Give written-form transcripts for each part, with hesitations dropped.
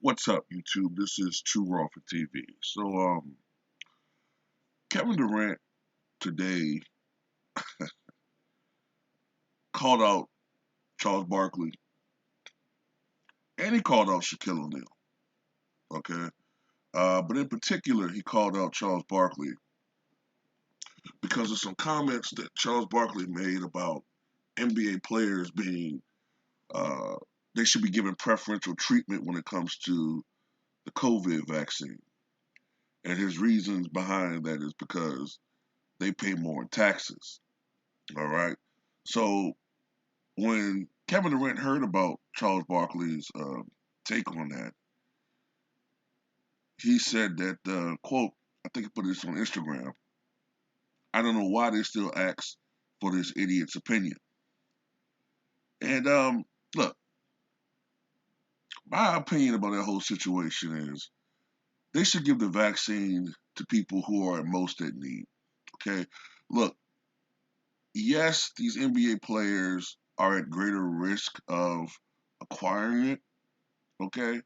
What's up, YouTube? This is True Raw for TV. Kevin Durant today called out Charles Barkley and he called out Shaquille O'Neal. Okay, but in particular, he called out Charles Barkley because of some comments that Charles Barkley made about NBA players being uh, they should be given preferential treatment when it comes to the COVID vaccine. And his reasons behind that is because they pay more in taxes. All right. So when Kevin Durant heard about Charles Barkley's take on that, he said that, quote, I think he put this on Instagram, I don't know why they still ask for this idiot's opinion. And look, my opinion about that whole situation is they should give the vaccine to people who are most at need. Okay. Look, yes, these NBA players are at greater risk of acquiring it. Okay.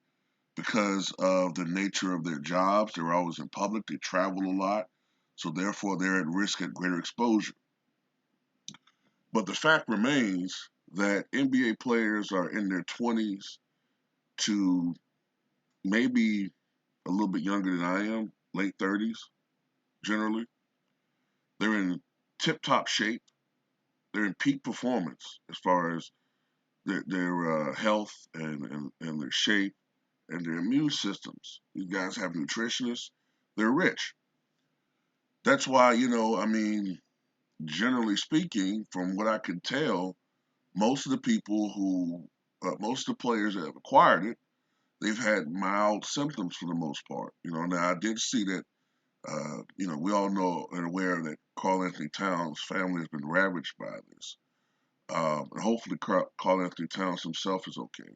Because of the nature of their jobs. They're always in public, they travel a lot, so therefore they're at risk at greater exposure. But the fact remains that NBA players are in their 20s to maybe a little bit younger than I am, late 30s generally. They're in tip top shape, they're in peak performance as far as their health and their shape and their immune systems. These guys have nutritionists, they're rich. That's why, generally speaking, from what I can tell, most of the people most of the players that have acquired it, they've had mild symptoms for the most part. Now I did see that, we all know and aware that Karl Anthony Towns' family has been ravaged by this. And hopefully Karl Anthony Towns himself is okay.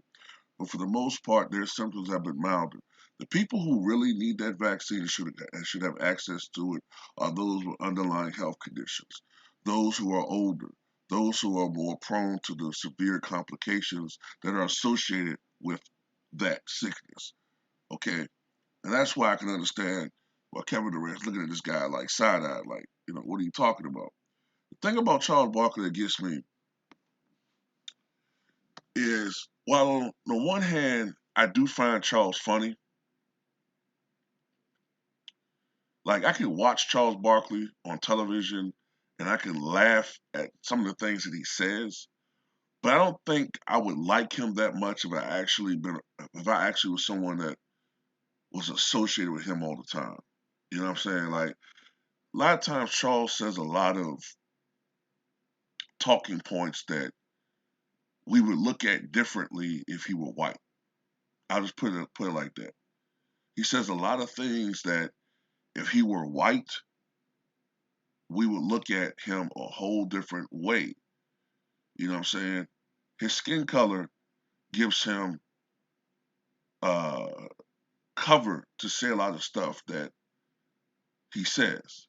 But for the most part, their symptoms have been milder. The people who really need that vaccine should have access to it are those with underlying health conditions, those who are older, those who are more prone to the severe complications that are associated with that sickness. Okay, and that's why I can understand why Kevin Durant's looking at this guy like side-eyed, like, what are you talking about? The thing about Charles Barkley that gets me is, while on the one hand I do find Charles funny. Like, I can watch Charles Barkley on television and I can laugh at some of the things that he says, but I don't think I would like him that much if I actually was someone that was associated with him all the time. You know what I'm saying? Like, a lot of times Charles says a lot of talking points that we would look at differently if he were white. I'll just put it like that. He says a lot of things that if he were white, we would look at him a whole different way. You know what I'm saying? His skin color gives him uh, cover to say a lot of stuff that he says.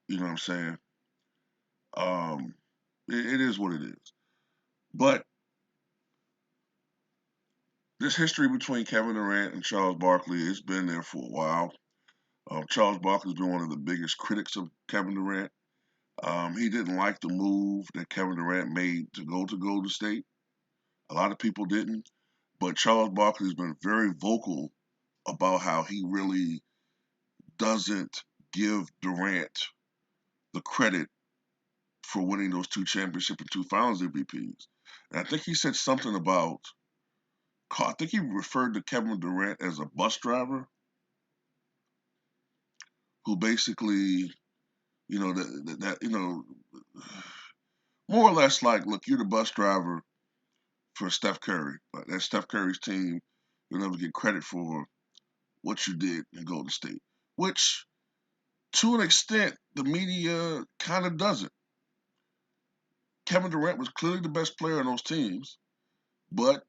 You know what I'm saying? Um, it is what it is. But this history between Kevin Durant and Charles Barkley has been there for a while. Charles Barkley's been one of the biggest critics of Kevin Durant. He didn't like the move that Kevin Durant made to go to Golden State. A lot of people didn't. But Charles Barkley's been very vocal about how he really doesn't give Durant the credit for winning those two championship and two finals MVPs. And I think he said something about, I think he referred to Kevin Durant as a bus driver who basically, that more or less like, look, you're the bus driver for Steph Curry. Like, that's Steph Curry's team. You'll never get credit for what you did in Golden State, which to an extent, the media kind of doesn't. Kevin Durant was clearly the best player on those teams, but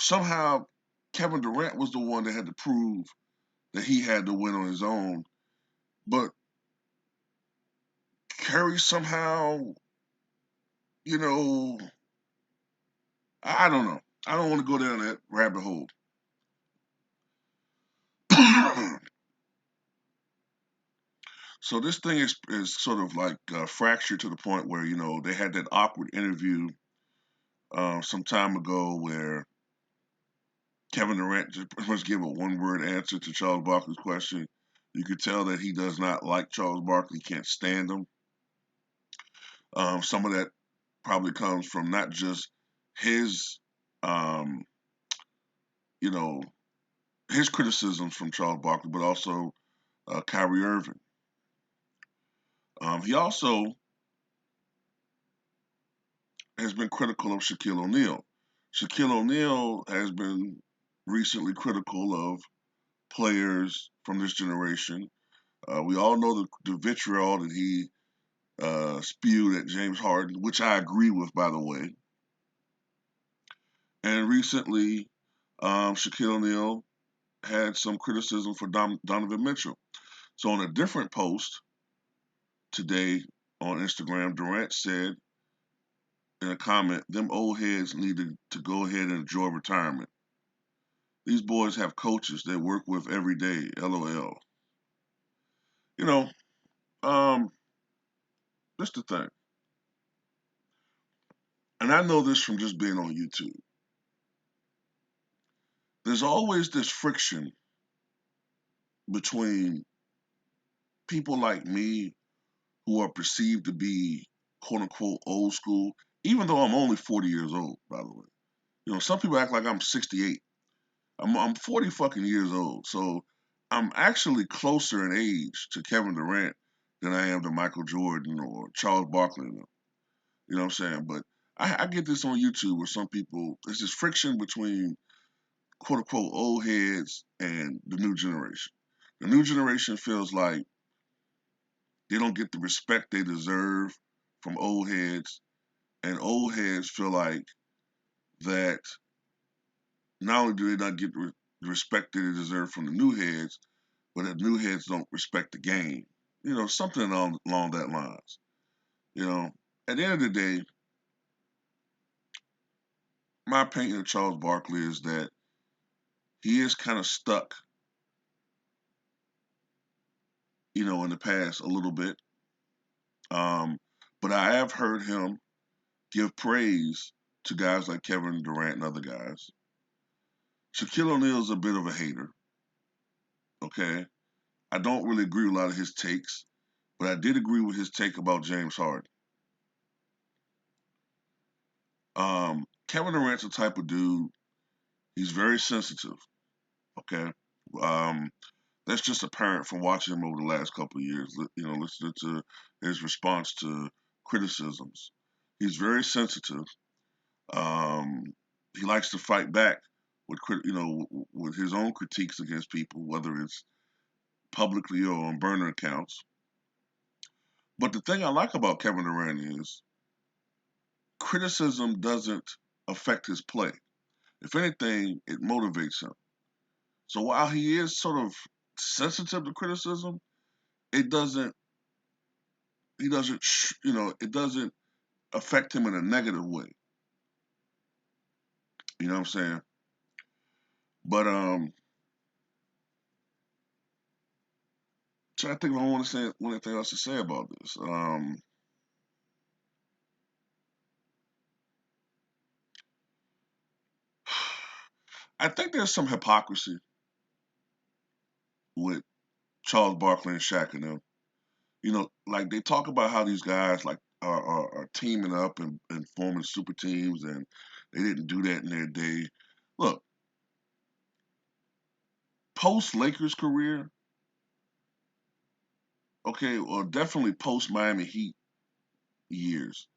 somehow Kevin Durant was the one that had to prove that he had to win on his own. But Curry somehow, you know, I don't know. I don't want to go down that rabbit hole. So this thing is sort of like fractured to the point where they had that awkward interview some time ago where Kevin Durant just pretty much gave a one-word answer to Charles Barkley's question. You could tell that he does not like Charles Barkley, can't stand him. Some of that probably comes from not just his, um, you know, his criticisms from Charles Barkley, but also Kyrie Irving. He also has been critical of Shaquille O'Neal. Shaquille O'Neal has been recently critical of players from this generation. We all know the vitriol that he spewed at James Harden, which I agree with, by the way. And recently, Shaquille O'Neal had some criticism for Donovan Mitchell. So on a different post today on Instagram, Durant said in a comment, them old heads needed to go ahead and enjoy retirement. These boys have coaches they work with every day. LOL. You know, um, that's the thing. And I know this from just being on YouTube. There's always this friction between people like me who are perceived to be quote unquote old school, even though I'm only 40 years old, by the way. Some people act like I'm 68. I'm 40 fucking years old. So I'm actually closer in age to Kevin Durant than I am to Michael Jordan or Charles Barkley. You know what I'm saying? But I get this on YouTube where some people, there's this friction between quote unquote old heads and the new generation. The new generation feels like they don't get the respect they deserve from old heads, and old heads feel like that not only do they not get the respect that they deserve from the new heads, but the new heads don't respect the game. Something along that lines. You know, at the end of the day, my opinion of Charles Barkley is that he is kind of stuck, in the past a little bit. Um, but I have heard him give praise to guys like Kevin Durant and other guys. Shaquille O'Neal is a bit of a hater. Okay, I don't really agree with a lot of his takes, but I did agree with his take about James Harden. Kevin Durant's the type of dude. He's very sensitive. Okay, um, that's just apparent from watching him over the last couple of years. Listening to his response to criticisms. He's very sensitive. Um, he likes to fight back with his own critiques against people, whether it's publicly or on burner accounts. But the thing I like about Kevin Durant is criticism doesn't affect his play. If anything, it motivates him. So while he is sort of sensitive to criticism, it doesn't he doesn't it doesn't affect him in a negative way. You know what I'm saying? But trying to think if I want to say anything else to say about this. I think there's some hypocrisy with Charles Barkley and Shaq and them. Like they talk about how these guys like are teaming up and forming super teams, and they didn't do that in their day. Look, post Lakers career, okay, or definitely post Miami Heat years,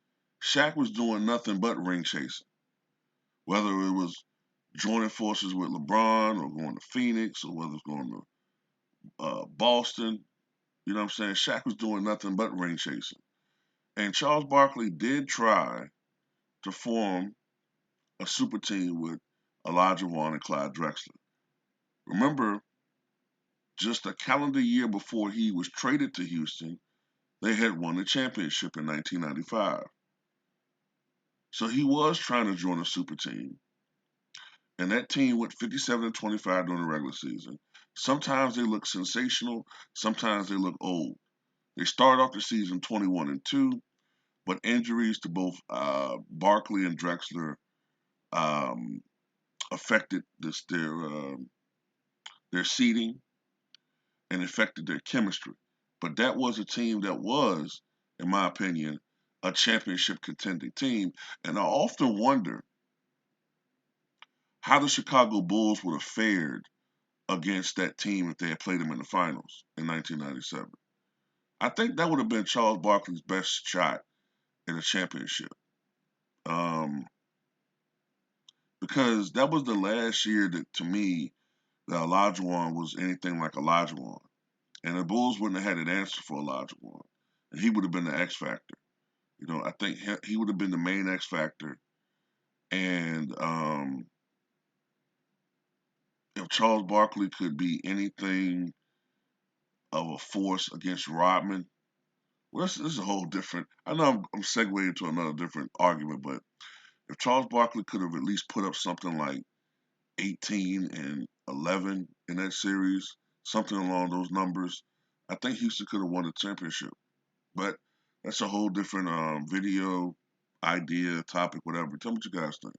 Shaq was doing nothing but ring chasing. Whether it was joining forces with LeBron or going to Phoenix or whether it's going to Boston, you know what I'm saying? Shaq was doing nothing but ring chasing. And Charles Barkley did try to form a super team with Elijah Wan and Clyde Drexler. Remember, just a calendar year before he was traded to Houston, they had won the championship in 1995. So he was trying to join a super team. And that team went 57-25 during the regular season. Sometimes they look sensational, sometimes they look old. They started off the season 21-2, but injuries to both Barkley and Drexler um, affected their seeding and affected their chemistry. But that was a team that was, in my opinion, a championship contending team. And I often wonder how the Chicago Bulls would have fared against that team if they had played them in the finals in 1997. I think that would have been Charles Barkley's best shot in a championship. Um, because that was the last year that, to me, that Olajuwon was anything like Olajuwon. And the Bulls wouldn't have had an answer for Olajuwon. And he would have been the X factor. I think he would have been the main X factor. And if Charles Barkley could be anything of a force against Rodman, well, this is a whole different. I know I'm segueing into another different argument, but if Charles Barkley could have at least put up something like 18 and 11 in that series, something along those numbers, I think Houston could have won the championship. But that's a whole different video, idea, topic, whatever. Tell me what you guys think.